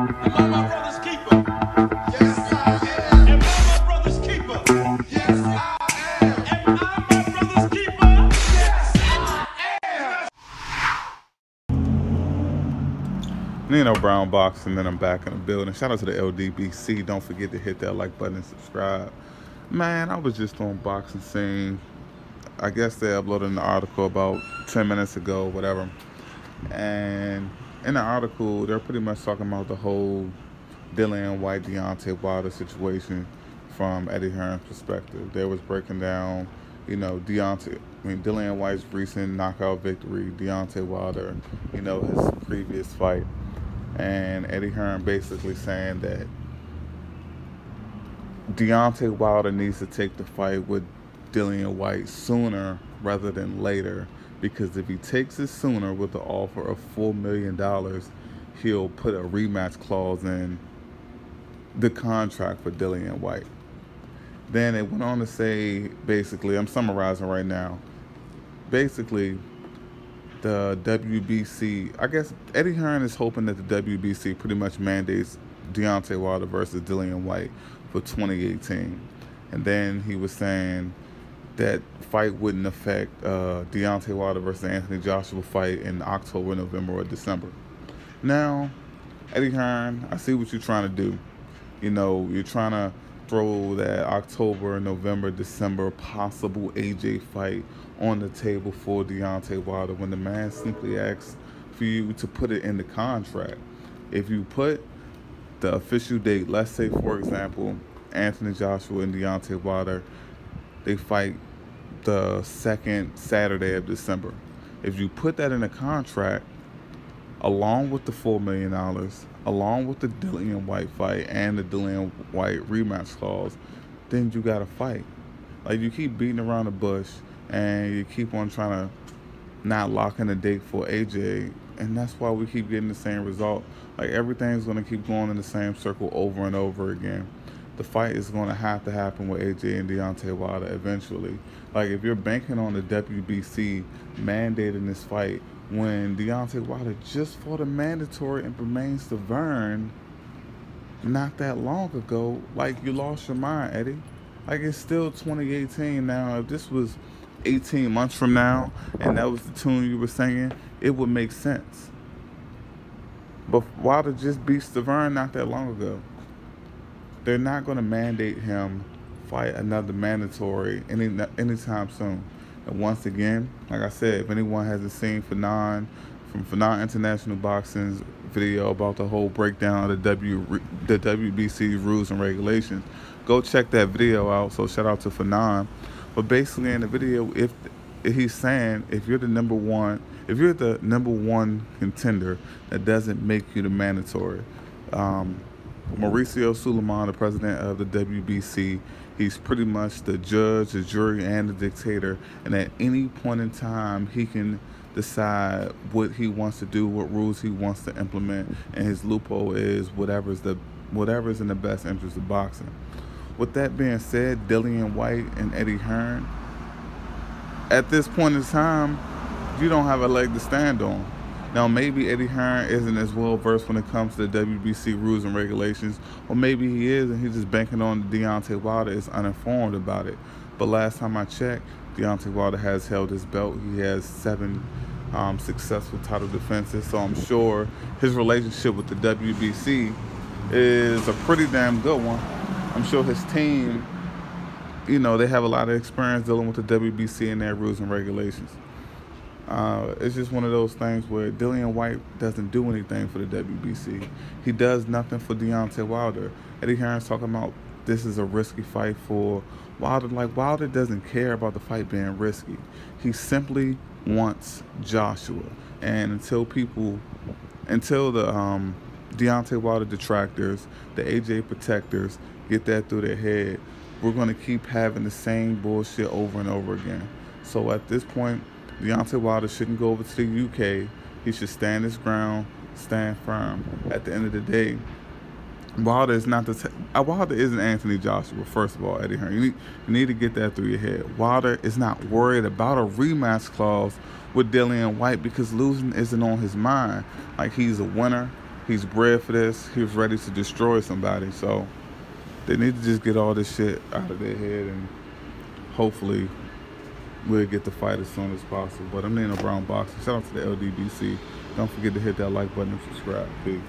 Am I my brother's keeper? Yes, I am. Am I my brother's keeper? Yes, I am. Am I my brother's keeper? Yes, I am. Nino Brown Boxing, and then I'm back in the building. Shout out to the LDBC. Don't forget to hit that like button and subscribe. Man, I was just on Boxing Scene. I guess they uploaded an article about 10 minutes ago, whatever. And in the article, they're pretty much talking about the whole Dillian Whyte, Deontay Wilder situation from Eddie Hearn's perspective. They was breaking down, Dillian Whyte's recent knockout victory, Deontay Wilder, his previous fight. And Eddie Hearn basically saying that Deontay Wilder needs to take the fight with Dillian Whyte sooner rather than later, because if he takes it sooner with the offer of $4 million, he'll put a rematch clause in the contract for Dillian Whyte. Then it went on to say, basically, I'm summarizing right now, basically the WBC, I guess Eddie Hearn is hoping that the WBC pretty much mandates Deontay Wilder versus Dillian Whyte for 2018. And then he was saying that fight wouldn't affect Deontay Wilder versus Anthony Joshua fight in October, November, or December. Now, Eddie Hearn, I see what you're trying to do. You're trying to throw that October, November, December possible AJ fight on the table for Deontay Wilder when the man simply asks for you to put it in the contract. If you put the official date, let's say, for example, Anthony Joshua and Deontay Wilder, they fight the second Saturday of December. If you put that in a contract, along with the $4 million, along with the Dillian Whyte fight and the Dillian Whyte rematch clause, then you got to fight. Like, you keep beating around the bush and you keep on trying to not lock in a date for AJ, and that's why we keep getting the same result. Like, everything's going to keep going in the same circle over and over again. The fight is going to happen with AJ and Deontay Wilder eventually. Like, if you're banking on the WBC mandating this fight when Deontay Wilder just fought a mandatory in Bermain Stavern not that long ago, like, you lost your mind, Eddie. Like, it's still 2018 now. If this was 18 months from now and that was the tune you were singing, it would make sense. But Wilder just beat Stavern not that long ago. They're not going to mandate him fight another mandatory anytime soon. And once again, like I said, if anyone hasn't seen Fanon International Boxing's video about the whole breakdown of the WBC rules and regulations, go check that video out. So shout out to Fanon. But basically in the video, if he's saying if you're the number one contender, that doesn't make you the mandatory. Mauricio Suleiman, the president of the WBC, he's pretty much the judge, the jury, and the dictator. And at any point in time, he can decide what he wants to do, what rules he wants to implement, and his loophole is whatever's in the best interest of boxing. With that being said, Dillian Whyte and Eddie Hearn, at this point in time, you don't have a leg to stand on. Now, maybe Eddie Hearn isn't as well versed when it comes to the WBC rules and regulations, or maybe he is and he's just banking on Deontay Wilder is uninformed about it. But last time I checked, Deontay Wilder has held his belt. He has 7 successful title defenses, so I'm sure his relationship with the WBC is a pretty damn good one. I'm sure his team, they have a lot of experience dealing with the WBC and their rules and regulations. It's just one of those things where Dillian Whyte doesn't do anything for the WBC. He does nothing for Deontay Wilder. Eddie Hearn's talking about this is a risky fight for Wilder. Like, Wilder doesn't care about the fight being risky. He simply wants Joshua. And until the Deontay Wilder detractors, the AJ protectors get that through their head, we're going to keep having the same bullshit over and over again. So at this point, Deontay Wilder shouldn't go over to the UK. He should stand his ground, stand firm. At the end of the day, Wilder is not Wilder isn't Anthony Joshua. First of all, Eddie Hearn, you need to get that through your head. Wilder is not worried about a rematch clause with Dillian Whyte because losing isn't on his mind. Like, he's a winner. He's bred for this. He was ready to destroy somebody. So they need to just get all this shit out of their head, and hopefully we'll get the fight as soon as possible. But I'm Nino Brown Boxing. Shout out to the LDBC. Don't forget to hit that like button and subscribe. Peace.